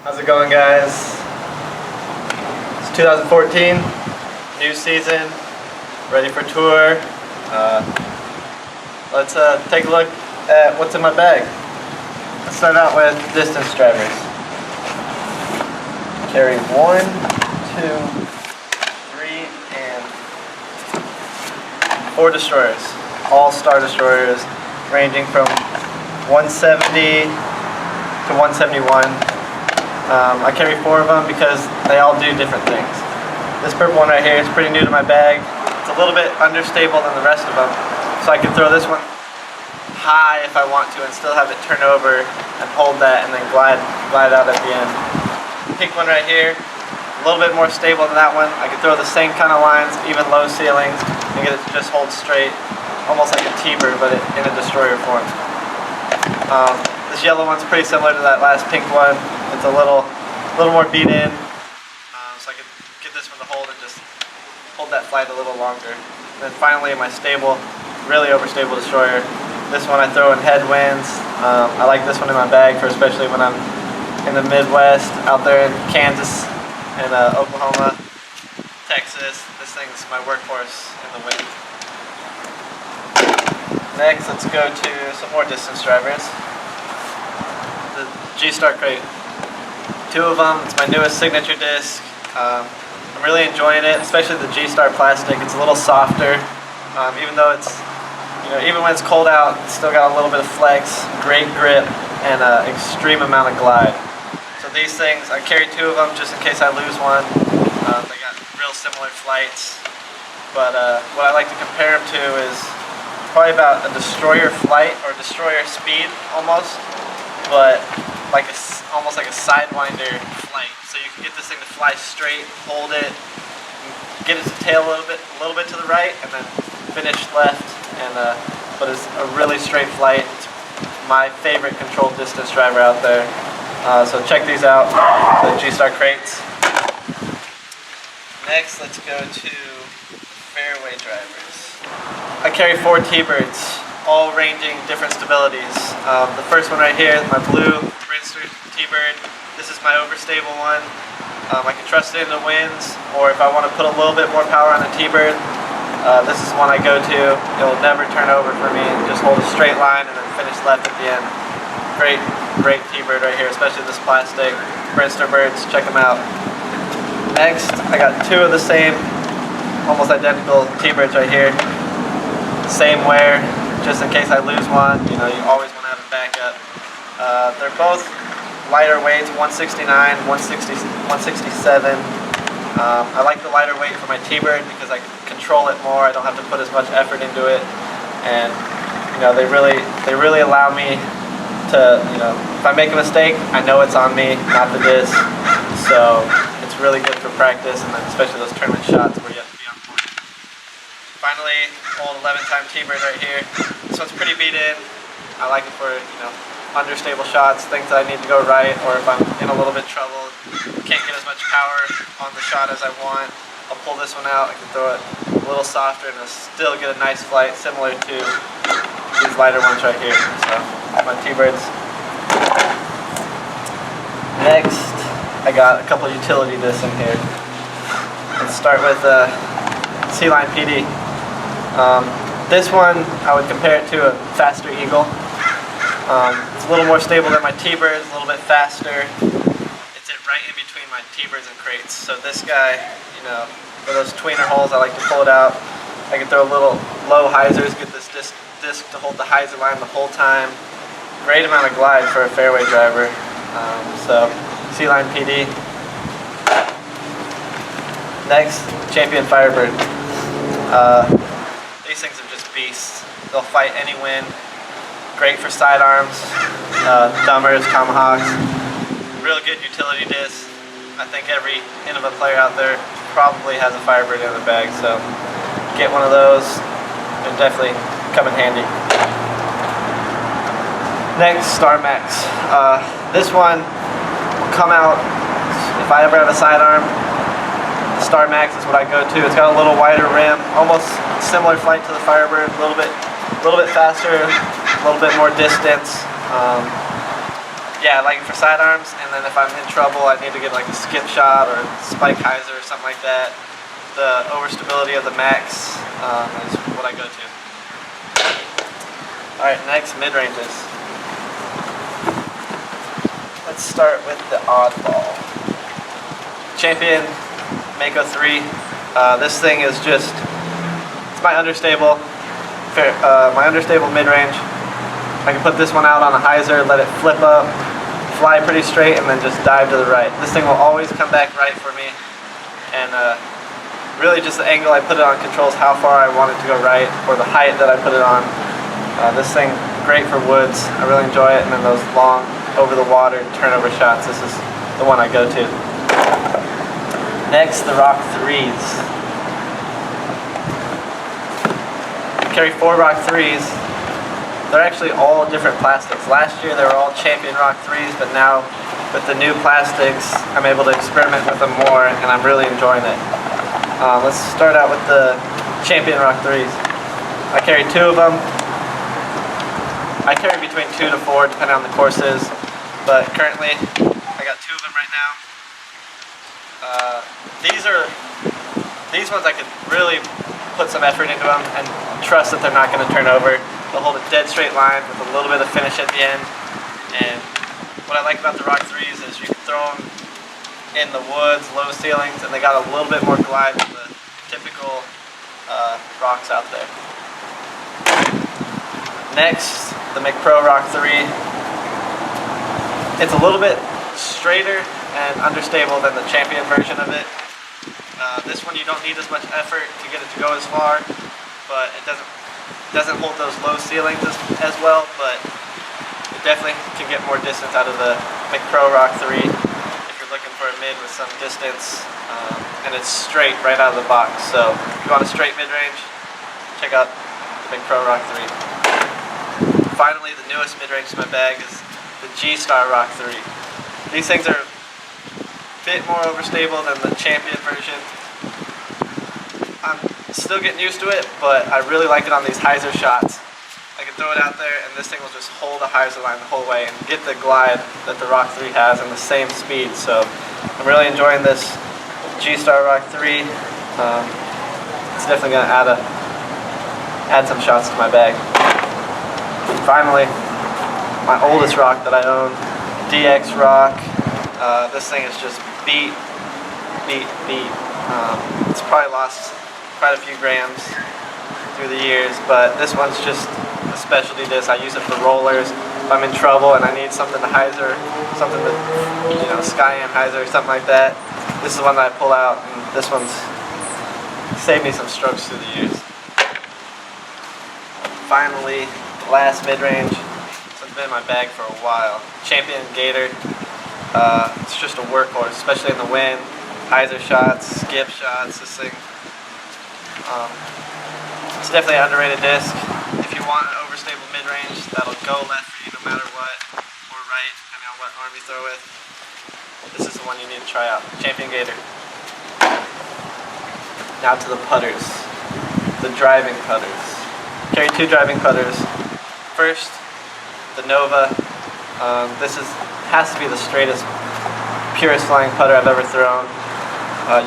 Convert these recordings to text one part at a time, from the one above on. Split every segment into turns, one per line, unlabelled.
How's it going, guys? It's 2014, new season, ready for tour. Let's take a look at what's in my bag. Let's start out with distance drivers. Carry 1, 2, 3, and 4 destroyers. All star destroyers ranging from 170 to 171. I carry 4 of them because they all do different things. This purple one right here is pretty new to my bag. It's a little bit understable than the rest of them, so I can throw this one high if I want to and still have it turn over and hold that and then glide out at the end. Pink one right here, a little bit more stable than that one. I can throw the same kind of lines, even low ceilings, and get it to just hold straight, almost like a TeeBird, but in a destroyer form. This yellow one's pretty similar to that last pink one. It's a little more beat in, so I could get this one to hold and just hold that flight a little longer. And then finally, my stable, really overstable destroyer. This one I throw in headwinds. I like this one in my bag for especially when I'm in the Midwest, out there in Kansas and Oklahoma, Texas. This thing's my workhorse in the wind. Next, let's go to some more distance drivers. The G-Star crate. 2 of them. It's my newest signature disc. I'm really enjoying it, especially the G-Star plastic. It's a little softer, even though it's, even when it's cold out, it's still got a little bit of flex, great grip, and an extreme amount of glide. So these things, I carry 2 of them just in case I lose one. They got real similar flights, but what I like to compare them to is probably about a destroyer flight or destroyer speed almost, but like almost like a sidewinder flight. So you can get this thing to fly straight, hold it, get its tail a little bit to the right, and then finish left. And but it's a really straight flight. It's my favorite controlled distance driver out there. So check these out, the G-Star crates. Next, let's go to fairway drivers. I carry 4 TeeBirds, all ranging different stabilities. The first one right here is my blue Brinster TeeBird. This is my overstable one. I can trust it in the winds, or if I want to put a little bit more power on the TeeBird, this is one I go to. It'll never turn over for me. Just hold a straight line and then finish left at the end. Great TeeBird right here, especially this plastic. Brinster birds, check them out. Next, I got 2 of the same, almost identical TeeBirds right here. Same wear, just in case I lose one. You always want to have a backup. They're both lighter weights, 169, 167. I like the lighter weight for my TeeBird because I can control it more. I don't have to put as much effort into it, and they really allow me to, if I make a mistake, I know it's on me, not the disc. So it's really good for practice, and then especially those tournament shots where you have to be on point. Finally, old 11-time TeeBird right here. This one's pretty beat in. I like it for understable shots, things that I need to go right, or if I'm in a little bit trouble, can't get as much power on the shot as I want, I'll pull this one out. I can throw it a little softer and it'll still get a nice flight, similar to these lighter ones right here. So my TeeBirds. Next, I got a couple utility discs in here. Let's start with the C-line PD. This one, I would compare it to a faster Eagle. It's a little more stable than my TeeBirds, a little bit faster. It's right in between my TeeBirds and crates. So this guy, for those tweener holes, I like to pull it out. I can throw little low hyzers, get this disc to hold the hyzer line the whole time. Great amount of glide for a fairway driver. So C-line PD. Next, Champion Firebird. These things are just beasts. They'll fight any wind. Great for sidearms, dummers, tomahawks. Real good utility disc. I think every Innova player out there probably has a Firebird in the bag, so get one of those. It'll definitely come in handy. Next, Star Max. This one will come out if I ever have a sidearm. Star Max is what I go to. It's got a little wider rim, almost similar flight to the Firebird, a little bit faster, a little bit more distance. yeah, I like it for sidearms, and then if I'm in trouble, I need to get like a skip shot or spike hyzer or something like that. The overstability of the max is what I go to. Alright, next, mid-ranges. Let's start with the oddball. Champion Mako 3. This thing is just, it's my understable mid-range. I can put this one out on a hyzer, let it flip up, fly pretty straight, and then just dive to the right. This thing will always come back right for me, and really just the angle I put it on controls how far I want it to go right, or the height that I put it on. This thing, great for woods. I really enjoy it, and then those long, over the water, turnover shots, this is the one I go to. Next, the Rock 3s. I carry 4 Rock 3s. They're actually all different plastics. Last year they were all Champion Rock 3s, but now with the new plastics, I'm able to experiment with them more, and I'm really enjoying it. Let's start out with the Champion Rock 3s. I carry 2 of them. I carry between 2 to 4, depending on the courses, but currently I got 2 of them right now. These ones I could really put some effort into them and trust that they're not going to turn over. They'll hold a dead straight line with a little bit of finish at the end. And what I like about the Rock 3s is you can throw them in the woods, low ceilings, and they got a little bit more glide than the typical rocks out there. Next, the McPro Rock 3. It's a little bit straighter and understable than the Champion version of it. This one you don't need as much effort to get it to go as far, but it doesn't hold those low ceilings as well, but it definitely can get more distance out of the McPro Rock 3 if you're looking for a mid with some distance, and it's straight right out of the box. So if you want a straight mid-range, check out the McPro Rock 3. Finally, the newest mid-range in my bag is the G-Star Rock 3. These things are a bit more overstable than the Champion version. I'm still getting used to it, but I really like it on these hyzer shots. I can throw it out there and this thing will just hold a hyzer line the whole way and get the glide that the Rock 3 has and the same speed. So I'm really enjoying this G-Star Rock 3. It's definitely going to add some shots to my bag. And finally, my oldest rock that I own, DX Rock. This thing is just beat. It's probably lost quite a few grams through the years, but this one's just a specialty disc. I use it for rollers. If I'm in trouble and I need something to hyzer, something to, Skyam hyzer or something like that, this is the one that I pull out, and this one's saved me some strokes through the years. Finally, last mid-range. It's been in my bag for a while. Champion Gator. It's just a workhorse, especially in the wind. Hyzer shots, skip shots, this thing. It's definitely an underrated disc. If you want an overstable mid-range that'll go left for you no matter what, or right, depending on what arm you throw with, this is the one you need to try out. Champion Gator. Now to the putters. The driving putters. Carry 2 driving putters. First, the Nova. This has to be the straightest, purest flying putter I've ever thrown.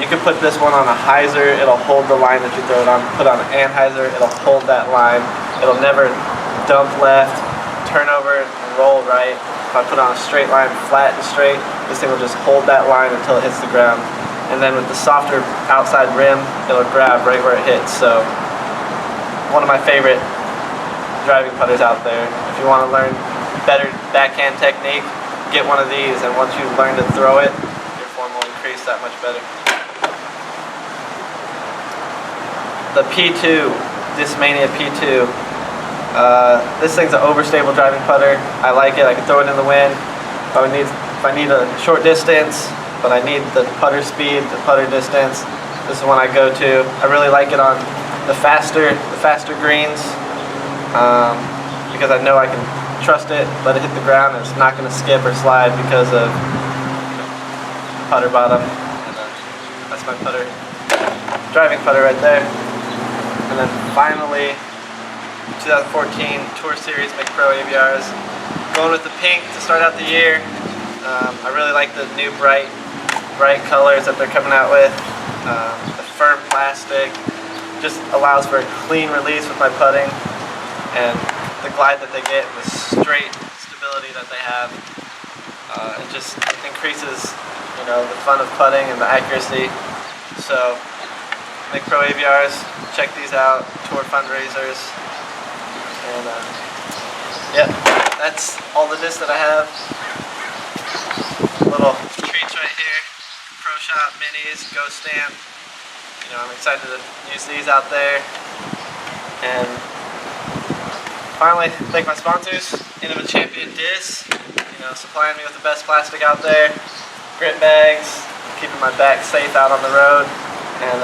You can put this one on a hyzer, it'll hold the line that you throw it on. Put on an anhyzer, it'll hold that line. It'll never dump left, turn over, and roll right. If I put on a straight line, flat and straight, this thing will just hold that line until it hits the ground. And then with the softer outside rim, it'll grab right where it hits. So, one of my favorite driving putters out there. If you want to learn better backhand technique, get one of these, and once you learn to throw it, your form will increase that much better. The P2, Discmania P2. This thing's an overstable driving putter. I like it. I can throw it in the wind. If I need a short distance, but I need the putter speed, the putter distance, this is one I go to. I really like it on the faster greens, because I know I can trust it, let it hit the ground, and it's not going to skip or slide because of putter bottom. And that's my driving putter right there. And then finally, 2014 Tour Series McPro Aviars. Going with the pink to start out the year. I really like the new bright colors that they're coming out with. The firm plastic just allows for a clean release with my putting, and the glide that they get, the straight stability that they have, it just increases, you know, the fun of putting and the accuracy. So, McPro Aviars, check these out. Tour fundraisers, and yeah, that's all the discs that I have. Little treats right here. Pro Shop Minis, Go Stamp. You know, I'm excited to use these out there. And finally, thank my sponsors, Innova Champion Discs. You know, supplying me with the best plastic out there. Grip bags, keeping my back safe out on the road. And